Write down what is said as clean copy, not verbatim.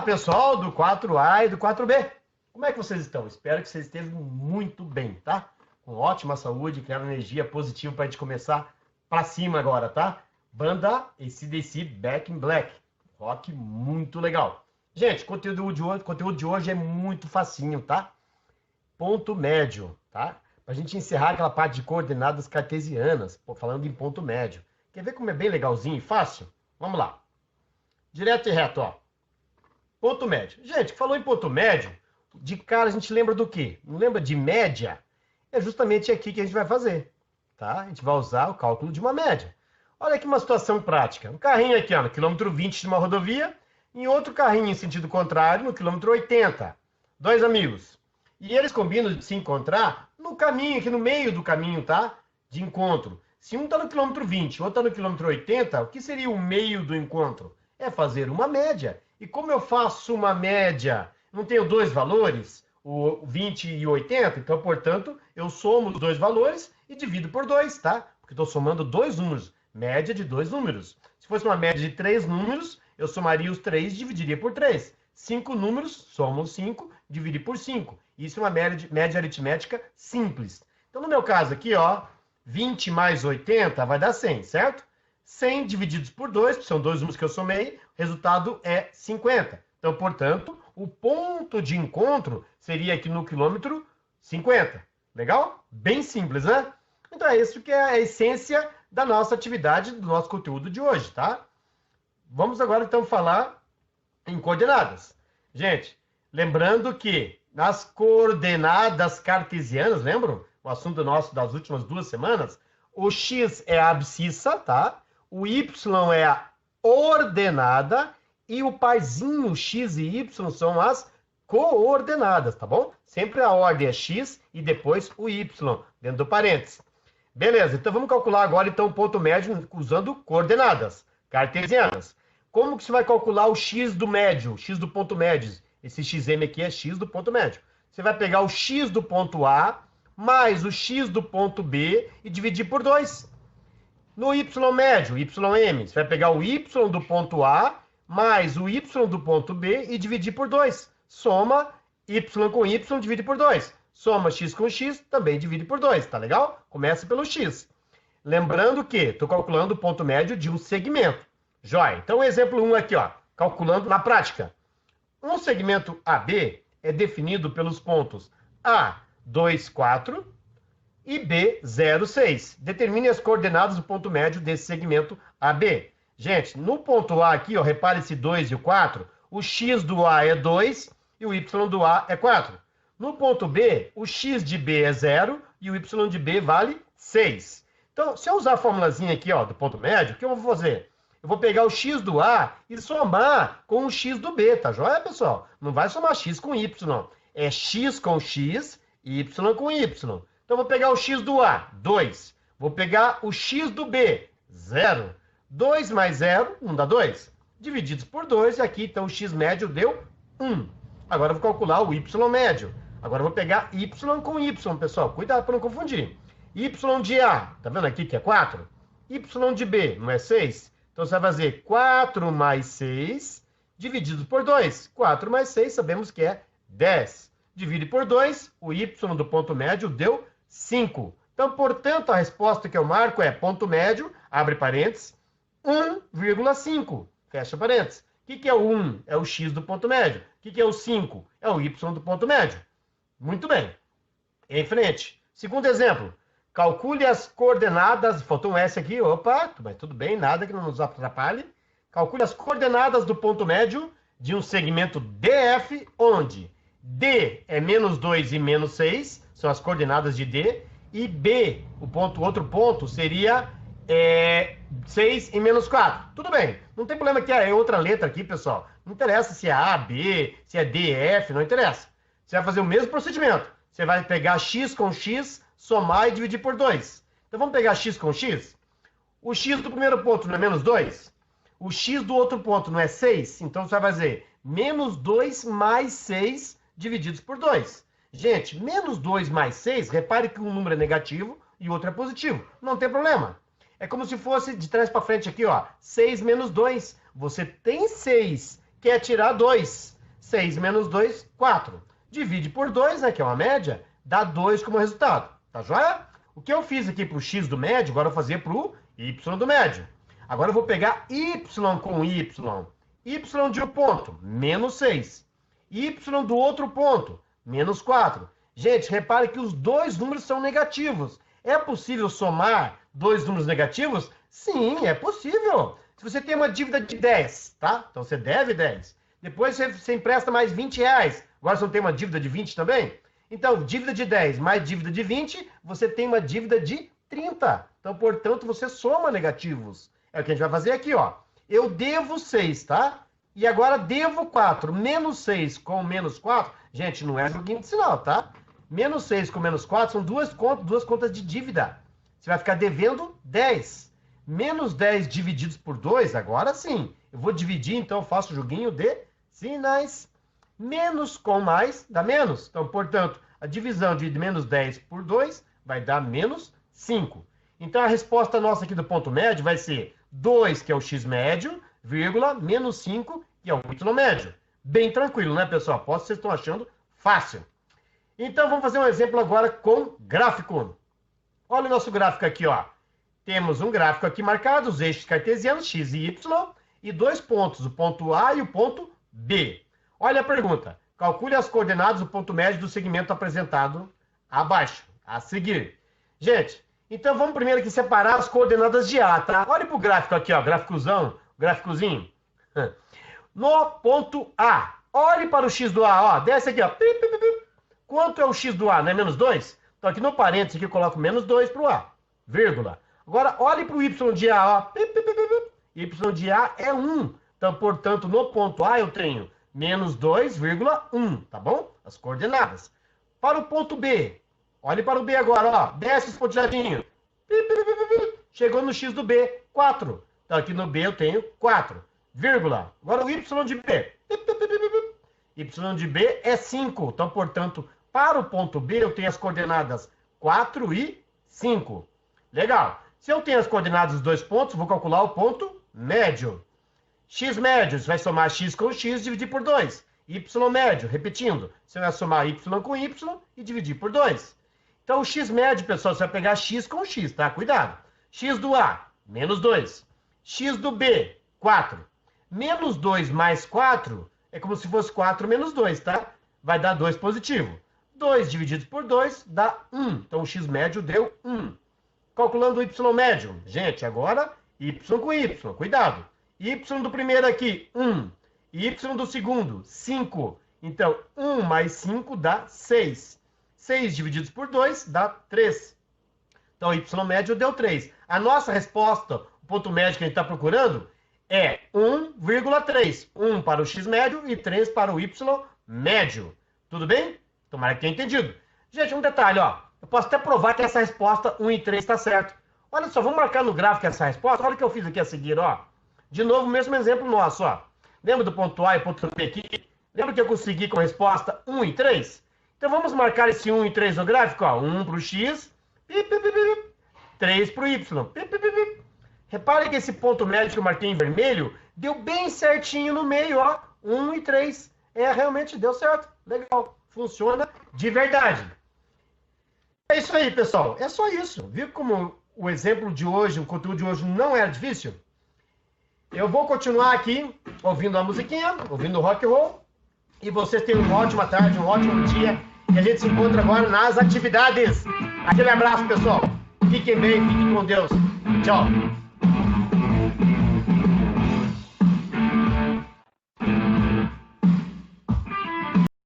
pessoal do 4A e do 4B. Como é que vocês estão? Espero que vocês estejam muito bem, tá? Com ótima saúde, criando energia positiva para a gente começar para cima agora, tá? Banda AC/DC Back in Black. Rock muito legal. Gente, o conteúdo de hoje é muito facinho, tá? Ponto médio, tá? Pra gente encerrar aquela parte de coordenadas cartesianas, falando em ponto médio. Quer ver como é bem legalzinho e fácil? Vamos lá. Direto e reto, ó. Ponto médio. Gente, falou em ponto médio, de cara a gente lembra do quê? Não lembra de média? É justamente aqui que a gente vai fazer, tá? A gente vai usar o cálculo de uma média. Olha aqui uma situação prática. Um carrinho aqui, ó, no quilômetro 20 de uma rodovia, e outro carrinho em sentido contrário, no quilômetro 80. Dois amigos. E eles combinam de se encontrar no caminho, aqui no meio do caminho, tá? De encontro. Se um está no quilômetro 20 e outro está no quilômetro 80, o que seria o meio do encontro? É fazer uma média. E como eu faço uma média? Não tenho dois valores, o 20 e o 80, então, portanto, eu somo os dois valores e divido por 2, tá? Porque estou somando dois números, média de dois números. Se fosse uma média de 3 números, eu somaria os 3 e dividiria por 3. 5 números, somo os 5, dividir por 5. Isso é uma média aritmética simples. Então, no meu caso aqui, ó, 20 mais 80 vai dar 100, certo? 100 divididos por 2, que são dois números que eu somei, o resultado é 50. Então, portanto, o ponto de encontro seria aqui no quilômetro 50. Legal? Bem simples, né? Então, é isso que é a essência da nossa atividade, do nosso conteúdo de hoje, tá? Vamos agora, então, falar em coordenadas. Gente, lembrando que nas coordenadas cartesianas, lembram? O assunto nosso das últimas 2 semanas, o x é a abscissa, tá? O y é a ordenada e o parzinho x e y são as coordenadas, tá bom? Sempre a ordem é x e depois o y, dentro do parênteses. Beleza, então vamos calcular agora então o ponto médio usando coordenadas cartesianas. Como que você vai calcular o x do médio, x do ponto médio? Esse xm aqui é x do ponto médio. Você vai pegar o x do ponto A mais o x do ponto B e dividir por 2. No y médio, ym, você vai pegar o y do ponto A mais o y do ponto B e dividir por 2. Soma y com y, divide por 2. Soma x com x, também divide por 2, tá legal? Começa pelo x. Lembrando que estou calculando o ponto médio de um segmento. Jóia. Então, exemplo 1 aqui, ó, calculando na prática. Um segmento AB é definido pelos pontos A, 2, 4 e B, 0, 6. Determine as coordenadas do ponto médio desse segmento AB. Gente, no ponto A aqui, ó, repare esse 2 e o 4, o x do A é 2 e o y do A é 4. No ponto B, o x de B é 0 e o y de B vale 6. Então, se eu usar a formulazinha aqui, ó, do ponto médio, o que eu vou fazer? Eu vou pegar o x do A e somar com o x do B, tá joia, pessoal? Não vai somar x com y, não. É x com x, y com y. Então, eu vou pegar o x do A, 2. Vou pegar o x do B, 0. 2 mais 0 não dá 2. Divididos por 2, e aqui, então, o x médio deu 1. Agora, eu vou calcular o y médio. Agora, eu vou pegar y com y, pessoal. Cuidado para não confundir. Y de A, tá vendo aqui que é 4? Y de B, não é 6? Então, você vai fazer 4 mais 6, dividido por 2. 4 mais 6, sabemos que é 10. Divide por 2, o y do ponto médio deu 5. Então, portanto, a resposta que eu marco é ponto médio, abre parênteses, 1,5, fecha parênteses. O que é o 1? É o x do ponto médio. O que é o 5? É o y do ponto médio. Muito bem. Em frente. Segundo exemplo. Calcule as coordenadas, faltou um S aqui, opa, mas tudo bem, nada que não nos atrapalhe. Calcule as coordenadas do ponto médio de um segmento DF, onde D é menos 2 e menos 6, são as coordenadas de D, e B, outro ponto, seria 6 e menos 4. Tudo bem, não tem problema que é outra letra aqui, pessoal. Não interessa se é A, B, se é D, F, não interessa. Você vai fazer o mesmo procedimento. Você vai pegar x com x, somar e dividir por 2. Então, vamos pegar x com x? O x do primeiro ponto não é menos 2? O x do outro ponto não é 6? Então, você vai fazer menos 2 mais 6 divididos por 2. Gente, menos 2 mais 6, repare que um número é negativo e o outro é positivo. Não tem problema. É como se fosse de trás para frente aqui, ó. 6 menos 2. Você tem 6 quer tirar 2. 6 menos 2, 4. Divide por 2, né, que é uma média, dá 2 como resultado. Tá joia? O que eu fiz aqui para o x do médio, agora eu vou fazer para o y do médio. Agora eu vou pegar y com y. Y de um ponto, menos 6. Y do outro ponto, menos 4. Gente, repare que os dois números são negativos. É possível somar dois números negativos? Sim, é possível. Se você tem uma dívida de 10, tá? Então você deve 10. Depois você empresta mais 20 reais. Agora você não tem uma dívida de 20 também? Então, dívida de 10 mais dívida de 20, você tem uma dívida de 30. Então, portanto, você soma negativos. É o que a gente vai fazer aqui, ó. Eu devo 6, tá? E agora devo 4. Menos 6 com menos 4. Gente, não é joguinho de sinal, tá? Menos 6 com menos 4 são duas contas de dívida. Você vai ficar devendo 10. Menos 10 divididos por 2, agora sim. Eu vou dividir, então eu faço o joguinho de sinais. Menos com mais dá menos. Então, portanto, a divisão de menos 10 por 2 vai dar menos 5. Então, a resposta nossa aqui do ponto médio vai ser 2, que é o x médio, vírgula, menos 5, que é o y médio. Bem tranquilo, né, pessoal? Aposto que vocês estão achando fácil. Então, vamos fazer um exemplo agora com gráfico. Olha o nosso gráfico aqui, ó. Temos um gráfico aqui marcado, os eixos cartesianos, x e y, e dois pontos, o ponto A e o ponto B. Olha a pergunta. Calcule as coordenadas do ponto médio do segmento apresentado abaixo, a seguir. Gente, então vamos primeiro aqui separar as coordenadas de A, tá? Olha para o gráfico aqui, ó, gráficozinho. No ponto A, olhe para o x do A, ó, desce aqui, ó. Quanto é o x do A, não é menos 2? Então aqui no parênteses aqui eu coloco menos 2 para o A, vírgula. Agora olhe para o y de A, ó. Y de A é 1. Então, portanto, no ponto A eu tenho menos 2,1, tá bom? As coordenadas. Para o ponto B, olhe para o B agora, ó. Desce os pontilhadinhos. Chegou no x do B, 4. Então, aqui no B eu tenho 4, vírgula. Agora o y de B. Y de B é 5. Então, portanto, para o ponto B eu tenho as coordenadas 4 e 5. Legal. Se eu tenho as coordenadas dos dois pontos, vou calcular o ponto médio. X médio, você vai somar x com x e dividir por 2. Y médio, repetindo, você vai somar y com y e dividir por 2. Então, o x médio, pessoal, você vai pegar x com x, tá? Cuidado. X do A, menos 2. X do B, 4. Menos 2 mais 4 é como se fosse 4 menos 2, tá? Vai dar 2 positivo. 2 dividido por 2 dá 1. Então, o x médio deu 1. Calculando o y médio. Gente, agora y com y. Cuidado. Y do primeiro aqui, 1. Y do segundo, 5. Então, 1 mais 5 dá 6. 6 divididos por 2 dá 3. Então, o y médio deu 3. A nossa resposta, o ponto médio que a gente está procurando, é 1,3. 1 para o x médio e 3 para o y médio. Tudo bem? Tomara que tenha entendido. Gente, um detalhe, ó. Eu posso até provar que essa resposta 1 e 3 está certo. Olha só, vamos marcar no gráfico essa resposta. Olha o que eu fiz aqui a seguir, ó. De novo, o mesmo exemplo nosso, ó. Lembra do ponto A e ponto B aqui? Lembra que eu consegui com a resposta 1 e 3? Então vamos marcar esse 1 e 3 no gráfico, ó. 1 para o x, 3 para o y. Repare que esse ponto médio que eu marquei em vermelho deu bem certinho no meio, ó. 1 e 3. Realmente deu certo. Legal. Funciona de verdade. É isso aí, pessoal. É só isso. Viu como o exemplo de hoje, o conteúdo de hoje não era difícil? Eu vou continuar aqui ouvindo a musiquinha, ouvindo o rock and roll. E vocês tenham uma ótima tarde, um ótimo dia. E a gente se encontra agora nas atividades. Aquele abraço, pessoal. Fiquem bem, fiquem com Deus. Tchau.